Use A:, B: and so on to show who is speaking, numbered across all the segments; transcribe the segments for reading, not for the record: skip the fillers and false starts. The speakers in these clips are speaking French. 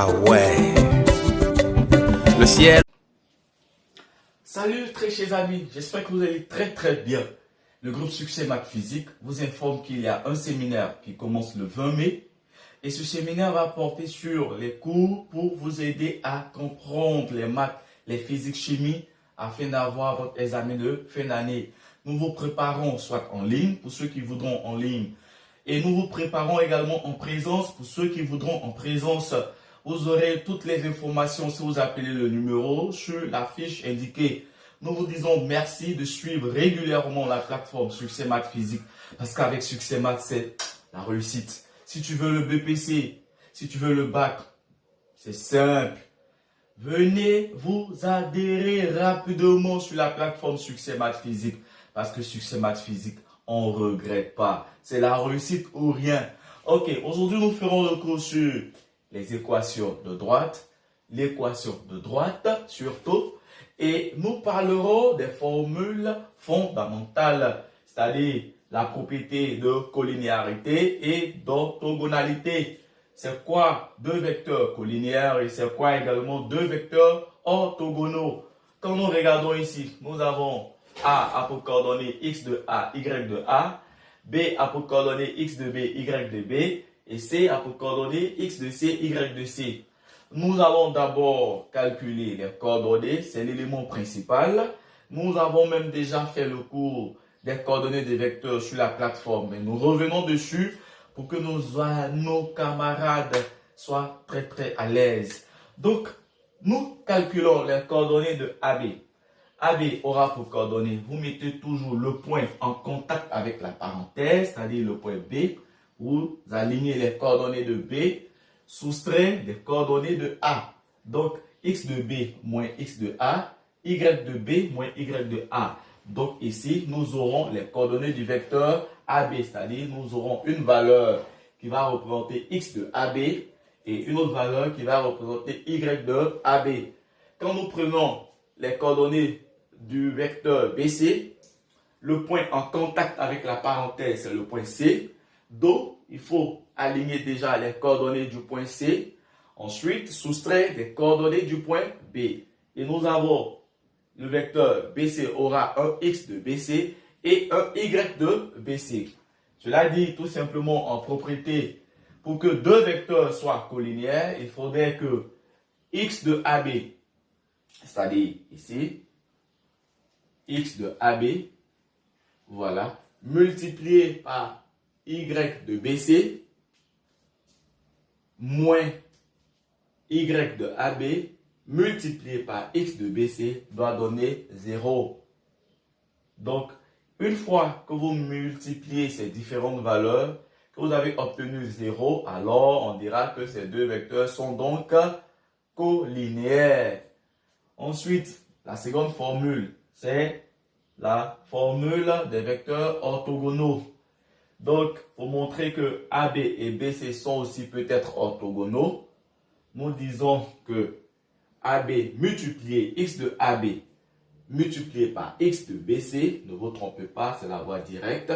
A: Ah ouais. Le ciel.
B: Salut très chers amis, j'espère que vous allez très bien. Le groupe Succès Maths Physique vous informe qu'il y a un séminaire qui commence le 20 mai. Et ce séminaire va porter sur les cours pour vous aider à comprendre les maths, les physiques, chimie, afin d'avoir votre examen de fin d'année. Nous vous préparons soit en ligne pour ceux qui voudront en ligne. Et nous vous préparons également en présence pour ceux qui voudront en présence. Vous aurez toutes les informations si vous appelez le numéro sur la fiche indiquée. Nous vous disons merci de suivre régulièrement la plateforme Succès Maths Physique. Parce qu'avec Succès Maths, c'est la réussite. Si tu veux le BPC, si tu veux le bac, c'est simple. Venez vous adhérer rapidement sur la plateforme Succès Maths Physique. Parce que Succès Maths Physique, on ne regrette pas. C'est la réussite ou rien. Ok, aujourd'hui nous ferons le cours sur les équations de droite, l'équation de droite surtout. Et nous parlerons des formules fondamentales, c'est-à-dire la propriété de collinéarité et d'orthogonalité. C'est quoi deux vecteurs collinéaires et c'est quoi également deux vecteurs orthogonaux? Quand nous regardons ici, nous avons A pour coordonnées x de A, y de A, B pour coordonnées x de B, y de B, et C pour coordonnées x de C, y de C. Nous allons d'abord calculer les coordonnées, c'est l'élément principal. Nous avons même déjà fait le cours des coordonnées des vecteurs sur la plateforme, mais nous revenons dessus pour que nos camarades soient très à l'aise. Donc, nous calculons les coordonnées de AB. AB aura pour coordonnées, vous mettez toujours le point en contact avec la parenthèse, c'est-à-dire le point B. Vous alignez les coordonnées de B, soustrait des coordonnées de A. Donc, x de B moins x de A, y de B moins y de A. Donc, ici, nous aurons les coordonnées du vecteur AB, c'est-à-dire nous aurons une valeur qui va représenter x de AB et une autre valeur qui va représenter y de AB. Quand nous prenons les coordonnées du vecteur BC, le point en contact avec la parenthèse, c'est le point C. Donc, il faut aligner déjà les coordonnées du point C. Ensuite, soustraire des coordonnées du point B. Et nous avons le vecteur BC aura un x de BC et un y de BC. Cela dit tout simplement en propriété, pour que deux vecteurs soient collinéaires, il faudrait que x de AB, c'est-à-dire ici, x de AB, voilà, multiplié par y de BC moins y de AB multiplié par x de BC doit donner 0. Donc, une fois que vous multipliez ces différentes valeurs, que vous avez obtenu 0, alors on dira que ces deux vecteurs sont donc collinéaires. Ensuite, la seconde formule, c'est la formule des vecteurs orthogonaux. Donc, pour montrer que AB et BC sont aussi peut-être orthogonaux, nous disons que AB multiplié x de AB multiplié par x de BC, ne vous trompez pas, c'est la voie directe,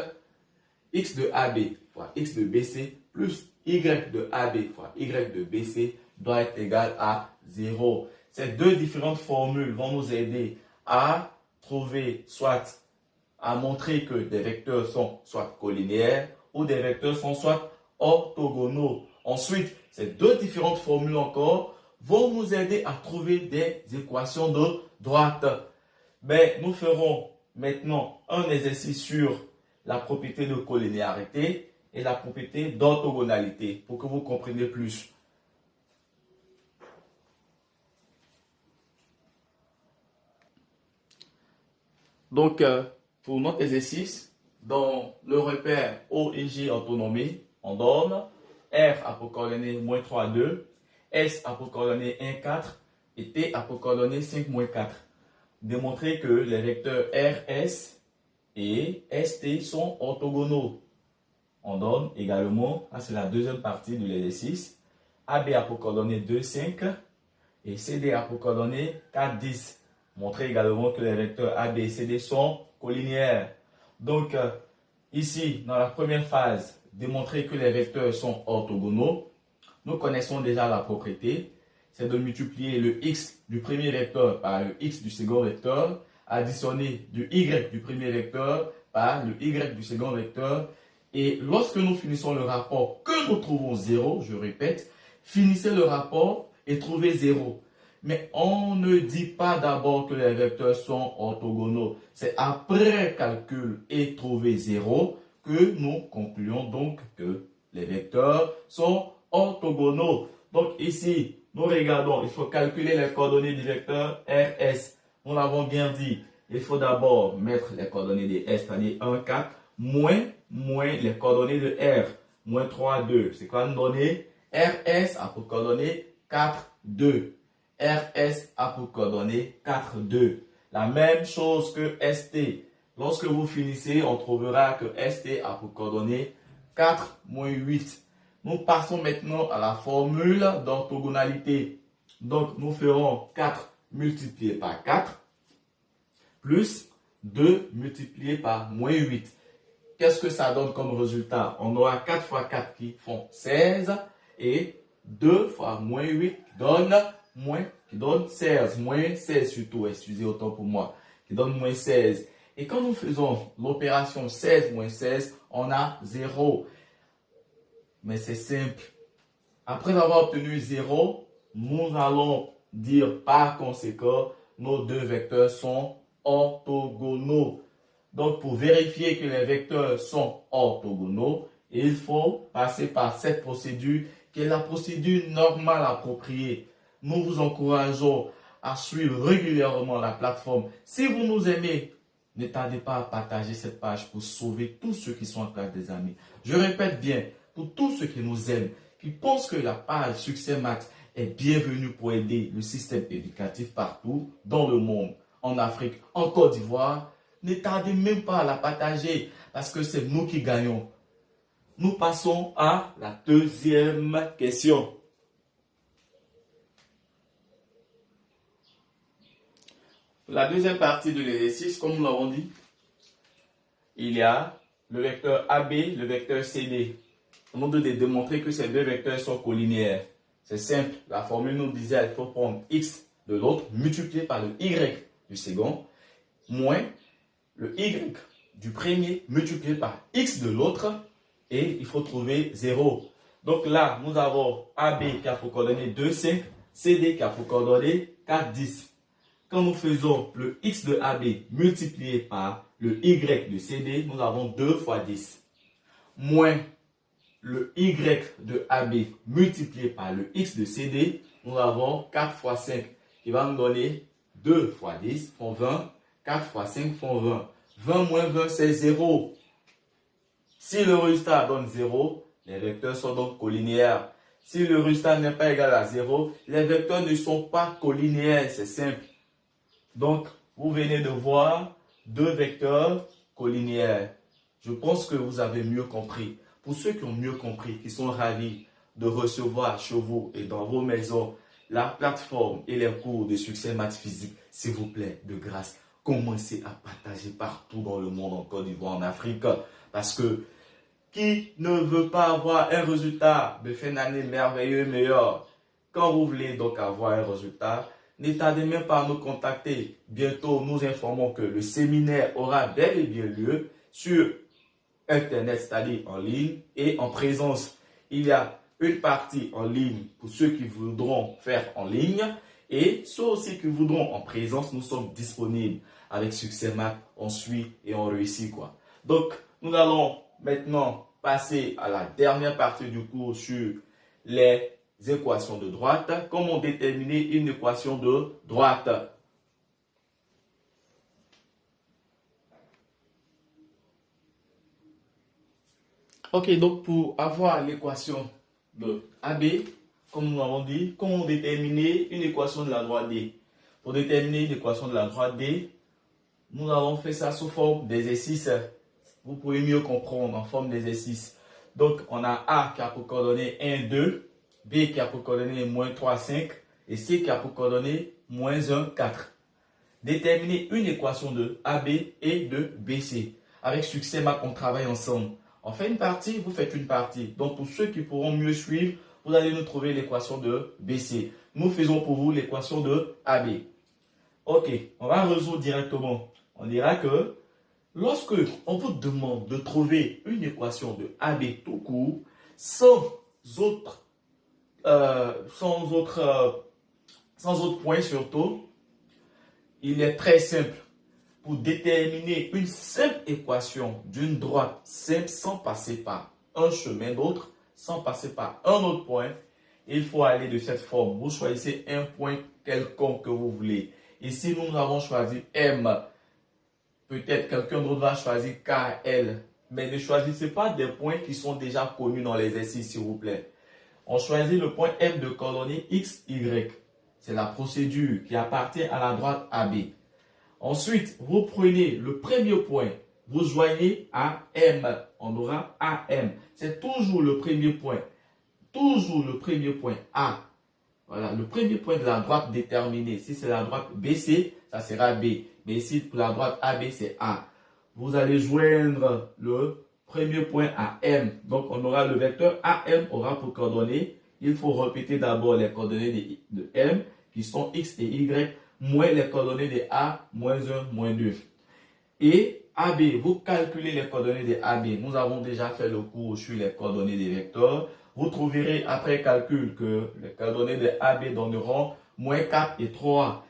B: x de AB fois x de BC plus y de AB fois y de BC doit être égal à 0. Ces deux différentes formules vont nous aider à trouver soit à montrer que des vecteurs sont soit collinéaires ou des vecteurs sont soit orthogonaux. Ensuite, ces deux différentes formules encore vont nous aider à trouver des équations de droite. Mais nous ferons maintenant un exercice sur la propriété de collinéarité et la propriété d'orthogonalité pour que vous compreniez plus. Donc, pour notre exercice, dans le repère O et G autonomie, on donne R a pour coordonnées moins 3, 2, S a pour coordonnées 1, 4 et T a pour coordonnées 5, moins 4. Démontrer que les vecteurs RS et ST sont orthogonaux. On donne également, c'est la deuxième partie de l'exercice, AB a pour coordonnées 2, 5 et CD a pour coordonnées 4, 10. Montrer également que les vecteurs AB et CD sont collinéaires. Donc, ici, dans la première phase, démontrer que les vecteurs sont orthogonaux. nous connaissons déjà la propriété. C'est de multiplier le x du premier vecteur par le x du second vecteur, additionner du y du premier vecteur par le y du second vecteur. Et lorsque nous finissons le rapport, que nous trouvons 0, je répète, finissez le rapport et trouvez 0. Mais on ne dit pas d'abord que les vecteurs sont orthogonaux. C'est après calcul et trouver 0 que nous concluons donc que les vecteurs sont orthogonaux. Donc ici, nous regardons, il faut calculer les coordonnées du vecteur RS. Nous l'avons bien dit, il faut d'abord mettre les coordonnées de S, c'est-à-dire 1, 4, moins les coordonnées de R, moins 3, 2. C'est quoi nous donner? RS a pour coordonnées 4, 2. RS a pour coordonnées 4, 2. La même chose que ST. Lorsque vous finissez, on trouvera que ST a pour coordonnées 4, moins 8. Nous passons maintenant à la formule d'orthogonalité. Donc, nous ferons 4 multiplié par 4 plus 2 multiplié par moins 8. Qu'est-ce que ça donne comme résultat? On aura 4 fois 4 qui font 16 et 2 fois moins 8 qui donne 16. Moins 16 surtout, excusez autant pour moi, qui donne moins 16. Et quand nous faisons l'opération 16 moins 16, on a 0. Mais c'est simple. Après avoir obtenu 0, nous allons dire par conséquent, nos deux vecteurs sont orthogonaux. Donc, pour vérifier que les vecteurs sont orthogonaux, il faut passer par cette procédure qui est la procédure normale appropriée. Nous vous encourageons à suivre régulièrement la plateforme. Si vous nous aimez, ne tardez pas à partager cette page pour sauver tous ceux qui sont en classe des amis. Je répète bien, pour tous ceux qui nous aiment, qui pensent que la page Succès Maths est bienvenue pour aider le système éducatif partout dans le monde, en Afrique, en Côte d'Ivoire, ne tardez même pas à la partager parce que c'est nous qui gagnons. Nous passons à la deuxième question. La deuxième partie de l'exercice, comme nous l'avons dit, il y a le vecteur AB, le vecteur CD. On nous demande de démontrer que ces deux vecteurs sont collinéaires. C'est simple. La formule nous disait qu'il faut prendre x de l'autre multiplié par le y du second moins le y du premier multiplié par x de l'autre et il faut trouver 0. Donc là, nous avons AB qui a pour coordonnées 2, 5, CD qui a pour coordonnées 4, 10. Quand nous faisons le x de AB multiplié par le y de CD, nous avons 2 fois 10 moins le y de AB multiplié par le x de CD, nous avons 4 fois 5 qui va nous donner 2 fois 10 font 20, 4 fois 5 font 20. 20 moins 20 c'est 0. Si le résultat donne 0, les vecteurs sont donc collinéaires. Si le résultat n'est pas égal à 0, les vecteurs ne sont pas collinéaires, c'est simple. Donc, vous venez de voir deux vecteurs collinéaires. Je pense que vous avez mieux compris. Pour ceux qui ont mieux compris, qui sont ravis de recevoir chez vous et dans vos maisons la plateforme et les cours de Succès Maths Physique, s'il vous plaît, de grâce, commencez à partager partout dans le monde, en Côte d'Ivoire, en Afrique. Parce que qui ne veut pas avoir un résultat de fin d'année merveilleux, meilleur? Quand vous voulez donc avoir un résultat, ne tardez même pas à nous contacter. Bientôt, nous informons que le séminaire aura bel et bien lieu sur Internet, c'est-à-dire en ligne et en présence. Il y a une partie en ligne pour ceux qui voudront faire en ligne et ceux aussi qui voudront en présence. Nous sommes disponibles avec Succès Maths. On suit et on réussit quoi. Donc, nous allons maintenant passer à la dernière partie du cours sur les équations de droite. Comment déterminer une équation de droite? Ok, donc pour avoir l'équation de AB, comme nous l'avons dit, comment déterminer une équation de la droite D? Pour déterminer une équation de la droite D, nous avons fait ça sous forme d'exercice. Vous pouvez mieux comprendre en forme d'exercice. Donc, on a A qui a pour coordonnées 1, 2, B qui a pour coordonnées moins 3, 5 et C qui a pour coordonnées moins 1, 4. Déterminer une équation de AB et de BC. Avec Succès Maths, on travaille ensemble. On fait une partie, vous faites une partie. Donc, pour ceux qui pourront mieux suivre, vous allez nous trouver l'équation de BC. Nous faisons pour vous l'équation de AB. Ok, on va résoudre directement. On dira que lorsque on vous demande de trouver une équation de AB tout court, sans autre point surtout, il est très simple. Pour déterminer une simple équation d'une droite simple sans passer par un chemin d'autre, sans passer par un autre point, il faut aller de cette forme. Vous choisissez un point quelconque que vous voulez. Ici, nous avons choisi M. Peut-être quelqu'un d'autre va choisir KL. Mais ne choisissez pas des points qui sont déjà connus dans l'exercice, s'il vous plaît. On choisit le point M de coordonnées X, Y. C'est la procédure qui appartient à la droite AB. Ensuite, vous prenez le premier point, vous joignez à M. On aura AM. C'est toujours le premier point. Toujours le premier point A. Voilà, le premier point de la droite déterminée. Si c'est la droite BC, ça sera B. Mais ici, pour la droite AB, c'est A. Vous allez joindre le premier point à M. Donc, on aura le vecteur AM aura pour coordonnées. Il faut répéter d'abord les coordonnées de M, qui sont X et Y, moins les coordonnées de A, moins 1, moins 2. Et AB, vous calculez les coordonnées de AB. Nous avons déjà fait le cours sur les coordonnées des vecteurs. Vous trouverez après calcul que les coordonnées de AB donneront moins 4 et 3.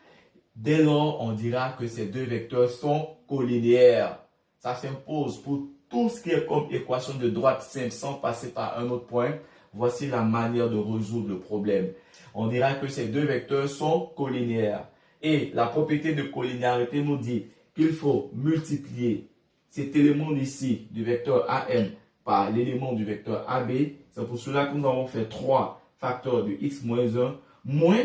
B: Dès lors, on dira que ces deux vecteurs sont collinéaires. Ça s'impose pour tout ce qui est comme équation de droite simple sans passer par un autre point. Voici la manière de résoudre le problème. On dira que ces deux vecteurs sont collinéaires. Et la propriété de collinéarité nous dit qu'il faut multiplier cet élément ici du vecteur AM par l'élément du vecteur AB. C'est pour cela que nous avons fait 3 facteurs de x moins 1 moins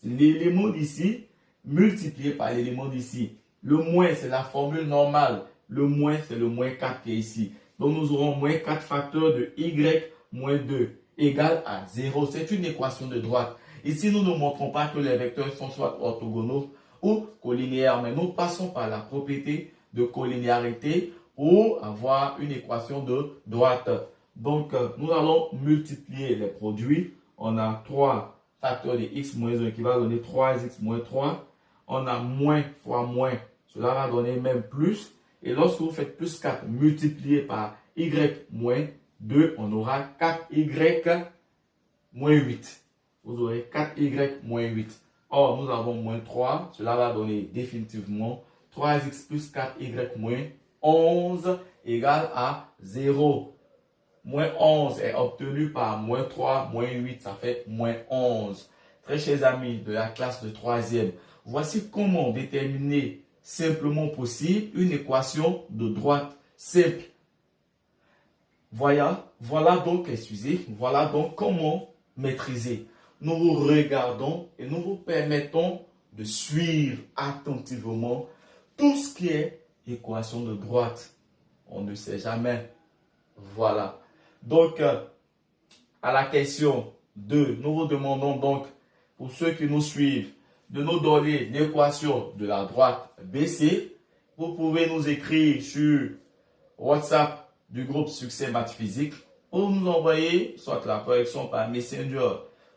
B: l'élément d'ici multiplié par l'élément d'ici. Le moins, c'est la formule normale. Le moins, c'est le moins 4 qui est ici. Donc, nous aurons moins 4 facteurs de y moins 2 égale à 0. C'est une équation de droite. Ici, nous ne montrons pas que les vecteurs sont soit orthogonaux ou collinéaires, mais nous passons par la propriété de collinéarité pour avoir une équation de droite. Donc, nous allons multiplier les produits. On a 3 facteurs de x moins 1 qui va donner 3x moins 3. On a moins fois moins, cela va donner même plus. Et lorsque vous faites plus 4 multiplié par y moins 2, on aura 4y moins 8. Vous aurez 4y moins 8. Or, nous avons moins 3. Cela va donner définitivement 3x plus 4y moins 11 égale à 0. Moins 11 est obtenu par moins 3, moins 8, ça fait moins 11. Très chers amis de la classe de 3e, voici comment déterminer simplement possible une équation de droite simple. Voilà donc comment maîtriser. Nous vous regardons et nous vous permettons de suivre attentivement tout ce qui est équation de droite. On ne sait jamais. Voilà. Donc, à la question 2, nous vous demandons donc, pour ceux qui nous suivent, de nous donner l'équation de la droite BC. Vous pouvez nous écrire sur WhatsApp du groupe Succès Maths Physique ou nous envoyer soit la correction par Messenger.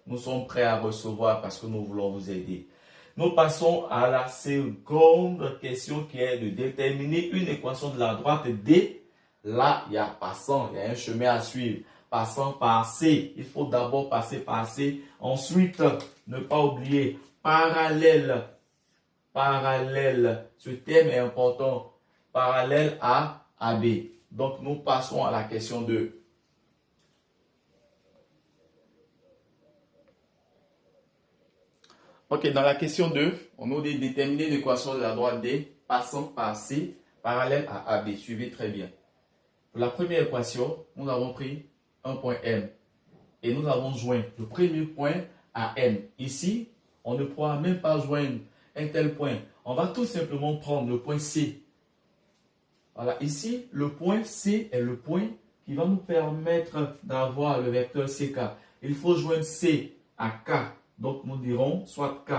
B: Nous sommes prêts à recevoir parce que nous voulons vous aider. Nous passons à la seconde question qui est de déterminer une équation de la droite D. Là, il y a passant, il y a un chemin à suivre. Passant par C, il faut d'abord passer par C. Ensuite, ne pas oublier parallèle. Parallèle, ce terme est important. Parallèle à AB. Donc, nous passons à la question 2. Ok, dans la question 2, on nous dit déterminer l'équation de la droite D passant par C, parallèle à AB. Suivez très bien. Pour la première équation, nous avons pris un point M. Et nous avons joint le premier point à M. Ici, on ne pourra même pas joindre un tel point. On va tout simplement prendre le point C. Voilà, ici, le point C est le point qui va nous permettre d'avoir le vecteur CK. Il faut joindre C à K. Donc, nous dirons soit K.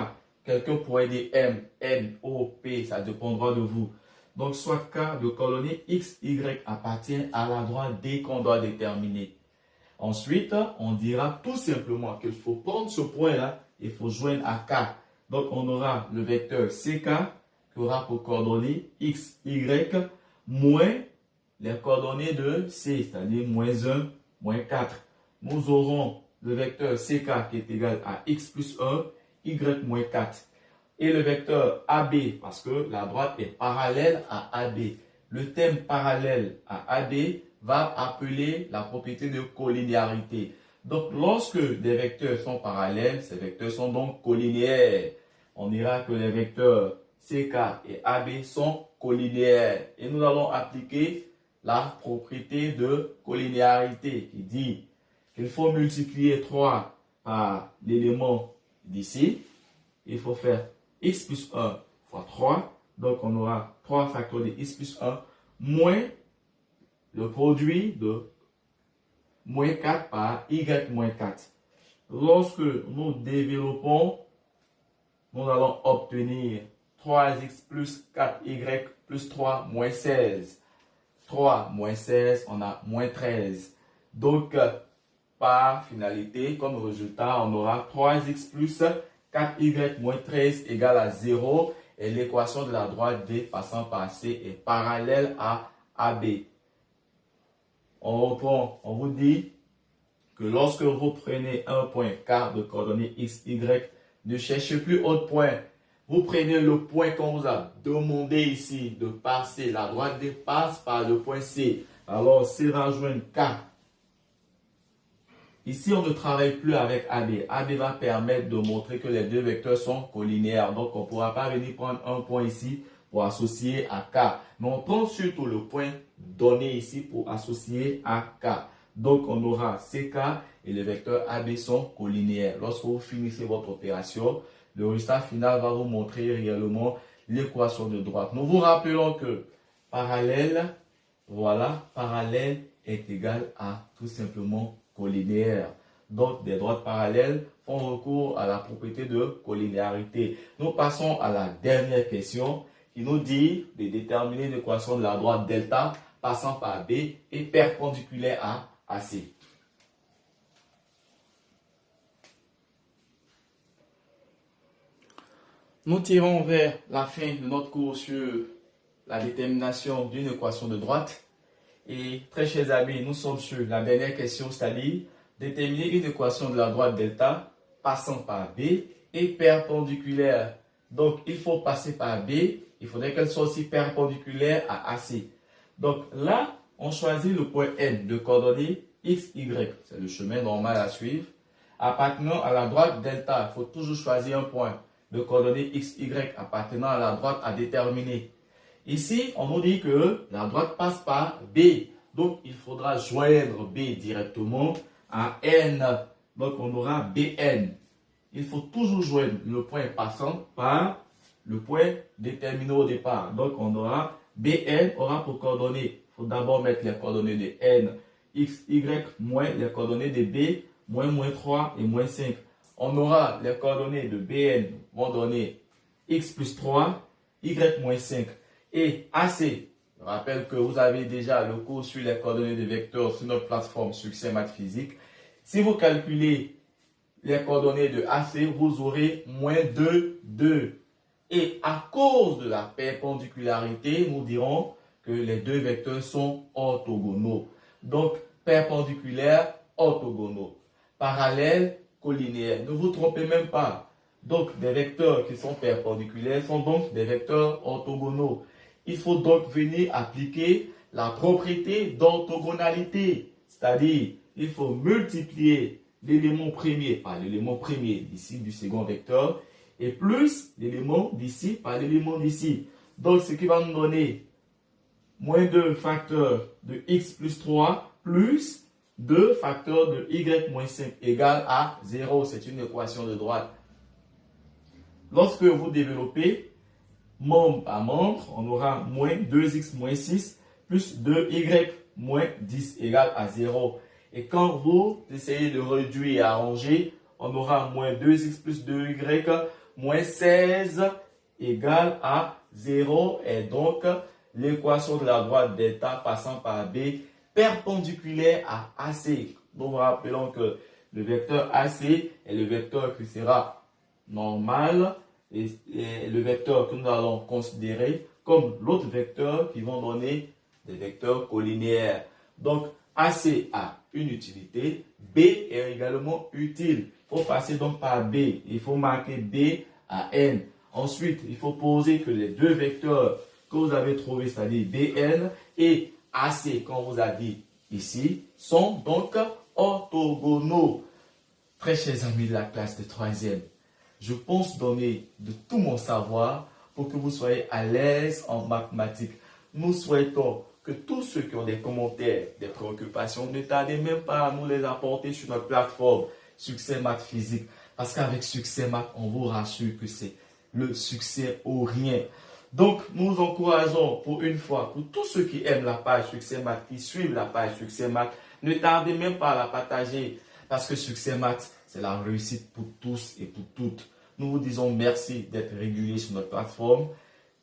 B: Quelqu'un pourrait dire M, N, O, P, ça dépendra de vous. Donc, soit K de coordonnées X, Y appartient à la droite D qu'on doit déterminer. Ensuite, on dira tout simplement qu'il faut prendre ce point-là, il faut joindre à K. Donc, on aura le vecteur CK qui aura pour coordonnées X, Y, moins les coordonnées de C, c'est-à-dire moins 1, moins 4. Nous aurons le vecteur CK qui est égal à X plus 1, Y moins 4. Et le vecteur AB, parce que la droite est parallèle à AB. Le thème parallèle à AB va appeler la propriété de collinéarité. Donc, lorsque des vecteurs sont parallèles, ces vecteurs sont donc collinéaires. On dira que les vecteurs CK et AB sont collinéaires. Et nous allons appliquer la propriété de collinéarité qui dit qu'il faut multiplier 3 par l'élément d'ici. Il faut faire x plus 1 fois 3. Donc, on aura 3 facteurs de x plus 1 moins le produit de moins 4 par y moins 4. Lorsque nous développons, nous allons obtenir 3x plus 4y plus 3 moins 16. 3 moins 16, on a moins 13. Donc, par finalité, comme résultat, on aura 3x plus 4y moins 13 égale à 0. Et l'équation de la droite D passant par C est parallèle à AB. On reprend, on vous dit que lorsque vous prenez un point K de coordonnées X, Y, ne cherchez plus autre point. Vous prenez le point qu'on vous a demandé ici de passer. La droite D passe par le point C. Alors, C va joindre K. Ici, on ne travaille plus avec AB. AB va permettre de montrer que les deux vecteurs sont collinéaires. Donc, on ne pourra pas venir prendre un point ici pour associer à K. Mais on prend surtout le point donné ici pour associer à K. Donc, on aura CK et les vecteurs AB sont collinéaires. Lorsque vous finissez votre opération, le résultat final va vous montrer réellement l'équation de droite. Nous vous rappelons que parallèle, voilà, parallèle est égal à tout simplement collinéaire. Donc, des droites parallèles font recours à la propriété de collinéarité. Nous passons à la dernière question qui nous dit de déterminer l'équation de la droite delta passant par B et perpendiculaire à AC. Nous tirons vers la fin de notre cours sur la détermination d'une équation de droite. Et très chers amis, nous sommes sur la dernière question, c'est-à-dire déterminer une équation de la droite delta passant par B et perpendiculaire. Donc, il faut passer par B, il faudrait qu'elle soit aussi perpendiculaire à AC. Donc là, on choisit le point N de coordonnées X, Y. C'est le chemin normal à suivre. Appartenant à la droite delta, il faut toujours choisir un point de coordonnées X, Y appartenant à la droite à déterminer. Ici, on nous dit que la droite passe par B. Donc, il faudra joindre B directement à N. Donc, on aura BN. Il faut toujours joindre le point passant par le point déterminé au départ. Donc, on aura BN aura pour coordonnées. Il faut d'abord mettre les coordonnées de N, X, Y, moins les coordonnées de B, moins 3 et moins 5. On aura les coordonnées de BN vont donner X plus 3, Y moins 5. Et AC, je rappelle que vous avez déjà le cours sur les coordonnées de vecteurs sur notre plateforme Succès Maths Physique. Si vous calculez les coordonnées de AC, vous aurez moins 2, 2. Et à cause de la perpendicularité, nous dirons que les deux vecteurs sont orthogonaux. Donc, perpendiculaires, orthogonaux. Parallèles, collinéaires. Ne vous trompez même pas. Donc, des vecteurs qui sont perpendiculaires sont donc des vecteurs orthogonaux. Il faut donc venir appliquer la propriété d'orthogonalité. C'est-à-dire, il faut multiplier l'élément premier par l'élément premier d'ici du second vecteur et plus l'élément d'ici par l'élément d'ici. Donc, ce qui va nous donner moins 2 facteurs de x plus 3 plus 2 facteurs de y moins 5 égale à 0. C'est une équation de droite. Lorsque vous développez membre par membre, on aura moins 2x moins 6 plus 2y moins 10 égale à 0. Et quand vous essayez de réduire et arranger, on aura moins 2x plus 2y moins 16 égale à 0. Et donc, l'équation de la droite delta passant par B perpendiculaire à AC. Nous vous rappelons que le vecteur AC est le vecteur qui sera normal et le vecteur que nous allons considérer comme l'autre vecteur qui vont donner des vecteurs collinéaires. Donc, AC a une utilité, B est également utile. Il faut passer donc par B. Il faut marquer B à N. Ensuite, il faut poser que les deux vecteurs que vous avez trouvés, c'est-à-dire BN et AC, comme on vous a dit ici, sont donc orthogonaux. Très chers amis de la classe de 3e, je pense donner de tout mon savoir pour que vous soyez à l'aise en mathématiques. Nous souhaitons que tous ceux qui ont des commentaires, des préoccupations, ne tardez même pas à nous les apporter sur notre plateforme Succès Maths Physique. Parce qu'avec Succès Maths, on vous rassure que c'est le succès ou rien. Donc, nous vous encourageons pour une fois, pour tous ceux qui aiment la page Succès Maths, qui suivent la page Succès Maths, ne tardez même pas à la partager. Parce que Succès Maths, c'est la réussite pour tous et pour toutes. Nous vous disons merci d'être réguliers sur notre plateforme.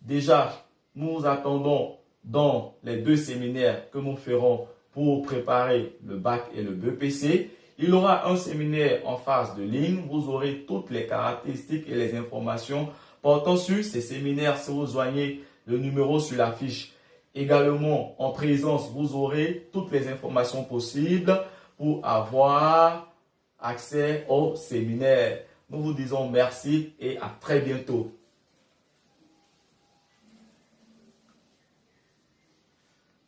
B: Déjà, nous vous attendons dans les 2 séminaires que nous ferons pour préparer le bac et le BEPC. Il y aura un séminaire en phase de ligne. Vous aurez toutes les caractéristiques et les informations portant sur ces séminaires si vous joignez le numéro sur la fiche. Également, en présence, vous aurez toutes les informations possibles pour avoir accès au séminaire. Nous vous disons merci et à très bientôt.